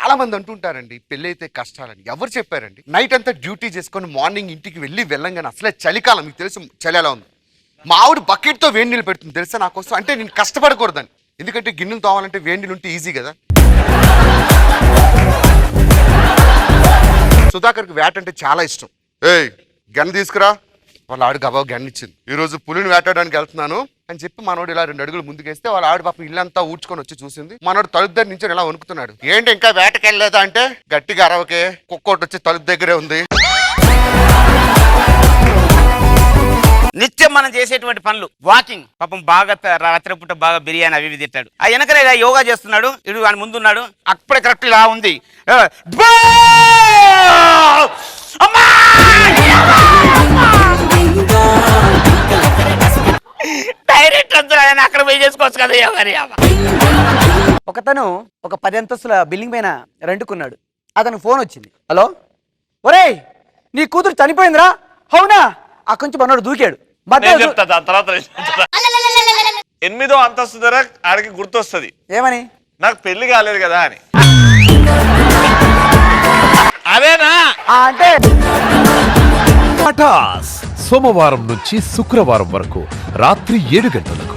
చాలా మంది అంటుంటారండి పెళ్లి అయితే కష్టాలని. ఎవరు చెప్పారండి? నైట్ అంతా డ్యూటీ చేసుకొని మార్నింగ్ ఇంటికి వెళ్ళంగానే అసలే చలికాలం, మీకు తెలుసు చలి ఎలా ఉంది. మా ఆవిడ బకెట్తో వేడి నీళ్ళు పెడుతుంది తెలుసా నా కోసం. అంటే నేను కష్టపడకూడదని, ఎందుకంటే గిన్నెలు తోవాలంటే వేడి నీళ్ళు ఉంటే ఈజీ కదా. సుధాకర్కి వేట అంటే చాలా ఇష్టం. ఏయ్ గన్ తీసుకురా, వాళ్ళ ఆవిడ గబా గన్ ఇచ్చింది. ఈ రోజు పులిని వేటాడడానికి వెళ్తున్నాను అని చెప్పి మనోడు ఇలా 2 అడుగులు ముందుకేస్తే వాళ్ళ ఆవిడ పాపం ఇల్లంతా ఊడ్చుకొని వచ్చి చూసింది. మనోడు తలుపు దగ్గర నుంచి ఇలా వణుకుతున్నాడు. ఏంటి ఇంకా వేటకెళ్ళలేదా అంటే, గట్టిగా అరవకే, కుక్కోటి వచ్చి తలుపు దగ్గరే ఉంది. నిత్యం మనం చేసేటువంటి పనులు వాకింగ్, పాపం బాగా రాత్రిపూట బాగా బిర్యానీ అవి తింటాడు. ఆ వెనకనే యోగా చేస్తున్నాడు, ఇడు వాని ముందున్నాడు. అప్పుడే కరెక్ట్ ఇలా ఉంది, డైరెక్ట్ వద్దురాని అక్కడ పోయి చేసుకోవచ్చు కదా యోగాని. ఒకతను ఒక 10 అంతస్తుల బిల్డింగ్ పైన రెంట్కున్నాడు. అతను ఫోన్ వచ్చింది. హలో, ఒరేయ్ నీ కూతురు చనిపోయిందిరా. అవునా? అక్కడి నుంచి మనోడు దూకాడు. తర్వాత 8వ అంతస్తు ధర ఆడికి గుర్తొస్తుంది. ఏమని? నాకు పెళ్లి కాలేదు కదా అని. అదేనా అంటే సోమవారం నుంచి శుక్రవారం వరకు రాత్రి 7 గంటలకు